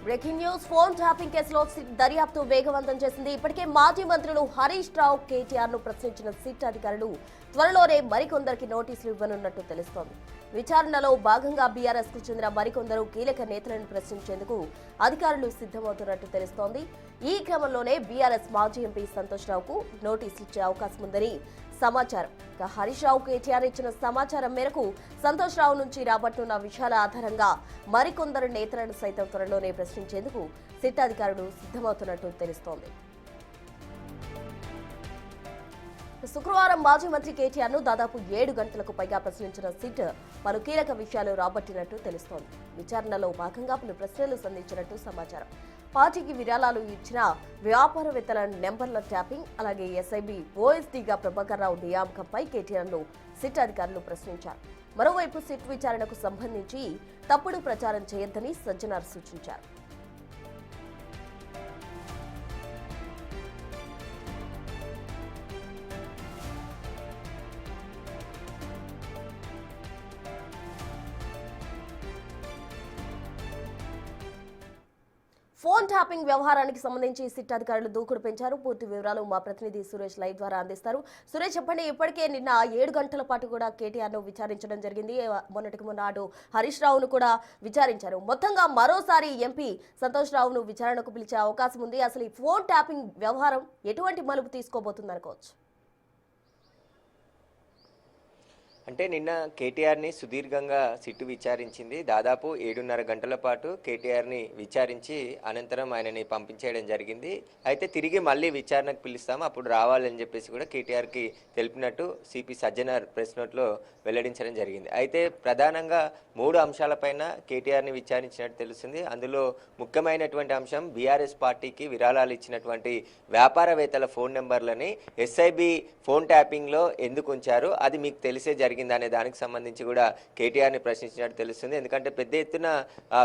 Breaking news phone tapping కేసులో దర్యాప్తు వేగవంతం చేసింది. ఇప్పటికే మాజీ మంత్రులు హరీష్ రావు, కేటీఆర్ ను ప్రశ్నించిన సిట్ అధికారులు త్వరలోనే మరికొందరికి నోటీసులు ఇవ్వనున్నట్టు తెలుస్తోంది. విచారణలో భాగంగా బీఆర్ఎస్ కు చెందిన మరికొందరు కీలక నేతలను ప్రశ్నించేందుకు అధికారులు సిద్ధమవుతున్నట్టు తెలుస్తోంది. ఈ క్రమంలోనే బీఆర్ఎస్ మాజీ ఎంపీ సంతోష్ రావుకు నోటీసులు ఇచ్చే అవకాశం ఉందని సమాచారం. హరీష్ రావు, కేటీఆర్ ఇచ్చిన సమాచారం మేరకు సంతోష్ రావు నుంచి రాబట్టున్న విషయాల ఆధారంగా మరికొందరు నేతలను సైతం త్వరలోనే ప్రశ్నించేందుకు సిట్ అధికారులు సిద్ధమవుతున్నట్టు తెలుస్తోంది. శుక్రవారం మాజీ మంత్రి కేటీఆర్ ను దాదాపు 7 గంటలకు పైగా ప్రశ్నించిన సిట్ పలు కీలక విషయాలు రాబట్టినట్టు తెలుస్తోంది. విచారణలో భాగంగా పలు ప్రశ్నలు సంధించినట్టు సమాచారం. పార్టీకి విరాళాలు ఇచ్చిన వ్యాపారవేత్తల నెంబర్ల ట్యాపింగ్, అలాగే ఎస్ఐబి ఓఎస్డీగా ప్రభాకర్ రావు నియామకంపై కేటీఆర్ ను సిట్ అధికారులు ప్రశ్నించారు. మరోవైపు సిట్ విచారణకు సంబంధించి తప్పుడు ప్రచారం చేయొద్దని సజ్జనార్ సూచించారు. ఫోన్ ట్యాపింగ్ వ్యవహారానికి సంబంధించి సిట్ అధికారులు దూకుడు పెంచారు. పూర్తి వివరాలు మా ప్రతినిధి సురేష్ లైవ్ ద్వారా అందిస్తారు. సురేష్, చెప్పండి, ఇప్పటికే నిన్న 7 గంటల పాటు కూడా కేటీఆర్ ను విచారించడం జరిగింది. మొన్నటికి మొన్న హరీష్ రావును కూడా విచారించారు. మొత్తంగా మరోసారి ఎంపీ సంతోష్ రావును విచారణకు పిలిచే అవకాశం ఉంది. అసలు ఈ ఫోన్ ట్యాపింగ్ వ్యవహారం ఎటువంటి మలుపు తీసుకోబోతుంది అనుకోవచ్చు? అంటే నిన్న కేటీఆర్ని సుదీర్ఘంగా సిట్టు విచారించింది. దాదాపు 7:30 గంటల పాటు కేటీఆర్ని విచారించి అనంతరం ఆయనని పంపించేయడం జరిగింది. అయితే తిరిగి మళ్ళీ విచారణకు పిలుస్తాము, అప్పుడు రావాలని చెప్పేసి కూడా కేటీఆర్కి తెలిపినట్టు సిపి సజ్జనార్ ప్రెస్ నోట్లో వెల్లడించడం జరిగింది. అయితే ప్రధానంగా 3 అంశాలపైన కేటీఆర్ని విచారించినట్టు తెలుస్తుంది. అందులో ముఖ్యమైనటువంటి అంశం బీఆర్ఎస్ పార్టీకి విరాళాలు ఇచ్చినటువంటి వ్యాపారవేత్తల ఫోన్ నెంబర్లని ఎస్ఐబి ఫోన్ ట్యాపింగ్లో ఎందుకు ఉంచారు, అది మీకు తెలిసే జరిగింది అనే దానికి సంబంధించి కూడా కేటీఆర్ని ప్రశ్నించినట్టు తెలుస్తుంది. ఎందుకంటే పెద్ద ఎత్తున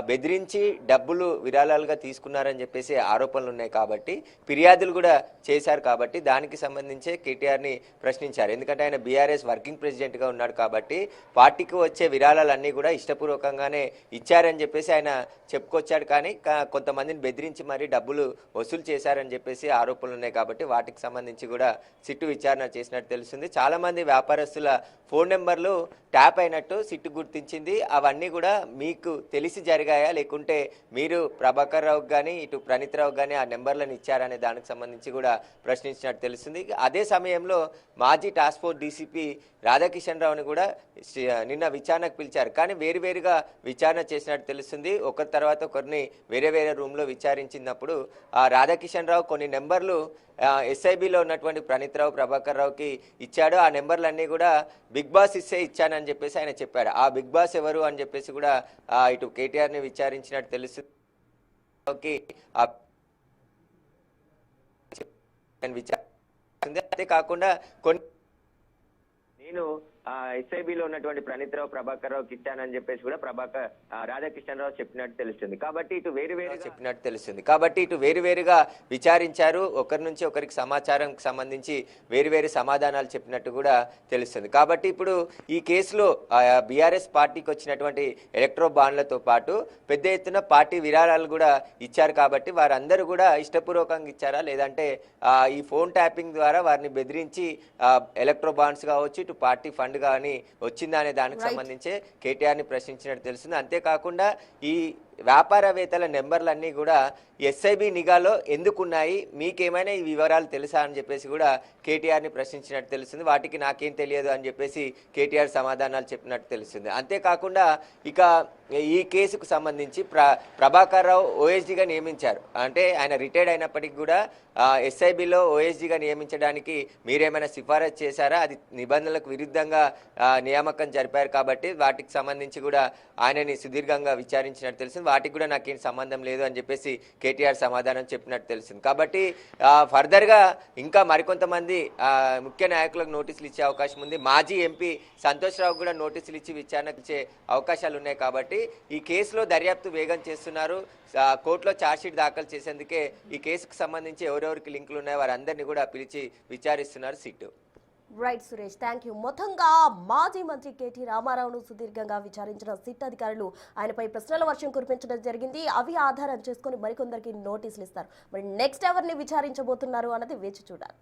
బెదిరించి డబ్బులు విరాళాలుగా తీసుకున్నారని చెప్పేసి ఆరోపణలు ఉన్నాయి కాబట్టి, ఫిర్యాదులు కూడా చేశారు కాబట్టి దానికి సంబంధించే కేటీఆర్ని ప్రశ్నించారు. ఎందుకంటే ఆయన బీఆర్ఎస్ వర్కింగ్ ప్రెసిడెంట్గా ఉన్నాడు కాబట్టి పార్టీకి వచ్చే విరాళాలన్నీ కూడా ఇష్టపూర్వకంగానే ఇచ్చారని చెప్పేసి ఆయన చెప్పుకొచ్చాడు. కానీ కొంతమందిని బెదిరించి మరీ డబ్బులు వసూలు చేశారని చెప్పేసి ఆరోపణలు ఉన్నాయి కాబట్టి వాటికి సంబంధించి కూడా సిట్టు విచారణ చేసినట్టు తెలుస్తుంది. చాలామంది వ్యాపారస్తుల ఫోన్ నెంబర్లు ట్యాప్ అయినట్టు సిట్టు గుర్తించింది. అవన్నీ కూడా మీకు తెలిసి జరిగాయా, లేకుంటే మీరు ప్రభాకర్ రావుకి కానీ ఇటు ప్రణీత్ రావుకి కానీ ఆ నెంబర్లను ఇచ్చారనే దానికి సంబంధించి కూడా ప్రశ్నించినట్టు తెలుస్తుంది. అదే సమయంలో మాజీ టాస్క్ ఫోర్స్ డీసీపీ రాధాకిషన్ రావుని కూడా నిన్న విచారణకు పిలిచారు. కానీ వేరువేరుగా విచారణ చేసినట్టు తెలుస్తుంది. ఒకరి తర్వాత ఒకరిని వేరే వేరే రూమ్లో విచారించినప్పుడు ఆ రాధాకిషన్ రావు కొన్ని నెంబర్లు ఎస్ఐబిలో ఉన్నటువంటి ప్రణీత్ రావు, ప్రభాకర్ రావుకి ఇచ్చాడు. ఆ నెంబర్లన్నీ కూడా బిగ్ బాస్ ఇస్తే ఇచ్చానని చెప్పేసి ఆయన చెప్పాడు. ఆ బిగ్ బాస్ ఎవరు అని చెప్పేసి కూడా ఇటు కేటీఆర్ని విచారించినట్టు తెలుస్తుంది. అదే కాకుండా నేను ఎస్ఐబిలో ఉన్నటువంటి ప్రణీత్ రావు, ప్రభాకర్ రావుకి ఇచ్చానని చెప్పేసి కూడా రాధాకిషన్ రావు చెప్పినట్టు తెలుస్తుంది. కాబట్టి ఇటు వేరువేరుగా విచారించారు. ఒకరి నుంచి ఒకరికి సమాచారం సంబంధించి వేరువేరు సమాధానాలు చెప్పినట్టు కూడా తెలుస్తుంది. కాబట్టి ఇప్పుడు ఈ కేసులో బీఆర్ఎస్ పార్టీకి వచ్చినటువంటి ఎలక్ట్రో బాండ్లతో పాటు పెద్ద ఎత్తున పార్టీ విరాళాలు కూడా ఇచ్చారు. కాబట్టి వారందరూ కూడా ఇష్టపూర్వకంగా ఇచ్చారా, లేదంటే ఈ ఫోన్ ట్యాపింగ్ ద్వారా వారిని బెదిరించి ఎలక్ట్రో బాండ్స్ కావచ్చు, ఇటు పార్టీ ఫండ్ కానీ వచ్చిందా అనే దానికి సంబంధించి కేటీఆర్ని ప్రశ్నించినట్టు తెలుస్తుంది. అంతేకాకుండా ఈ వ్యాపారవేత్తల నెంబర్లన్నీ కూడా ఎస్ఐబి నిఘాలో ఎందుకున్నాయి, మీకేమైనా ఈ వివరాలు తెలుసా అని చెప్పేసి కూడా కేటీఆర్ని ప్రశ్నించినట్టు తెలుస్తుంది. వాటికి నాకేం తెలియదు అని చెప్పేసి కేటీఆర్ సమాధానాలు చెప్పినట్టు తెలుస్తుంది. అంతేకాకుండా ఇక ఈ కేసుకు సంబంధించి ప్రభాకర్ రావు ఓఎస్డీగా నియమించారు. అంటే ఆయన రిటైర్డ్ అయినప్పటికీ కూడా ఎస్ఐబిలో ఓఎస్డీగా నియమించడానికి మీరేమైనా సిఫారసు చేశారా, అది నిబంధనలకు విరుద్ధంగా నియామకం జరిపారు కాబట్టి వాటికి సంబంధించి కూడా ఆయనని సుదీర్ఘంగా విచారించినట్టు తెలిసింది. వాటికి కూడా నాకేం సంబంధం లేదు అని చెప్పేసి కేటీఆర్ సమాధానం చెప్పినట్టు తెలిసింది. కాబట్టి ఫర్దర్గా ఇంకా మరికొంతమంది ముఖ్య నాయకులకు నోటీసులు ఇచ్చే అవకాశం ఉంది. మాజీ ఎంపీ సంతోష్ రావు కూడా నోటీసులు ఇచ్చి విచారణకు ఇచ్చే అవకాశాలు ఉన్నాయి. కాబట్టి ఈ కేసులో దర్యాప్తు వేగం చేస్తున్నారు. కోర్టులో ఛార్జ్షీట్ దాఖలు చేసేందుకే ఈ కేసుకు సంబంధించి ఎవరెవరికి లింకులు ఉన్నాయో వారందరినీ కూడా పిలిచి విచారిస్తున్నారు SIT. Right Suresh, thank you. మొత్తంగా మాజీ మంత్రి కేటీ రామారావును సుదీర్ఘంగా విచారించిన సిట్ అధికారులు ఆయనపై ప్రశ్నల వర్షం కురిపించడం జరిగింది. అవి ఆధారం చేసుకుని మరికొందరికి నోటీసులు ఇస్తారు. మరి నెక్స్ట్ ఎవరిని విచారించబోతున్నారు అన్నది వేచి చూడాలి.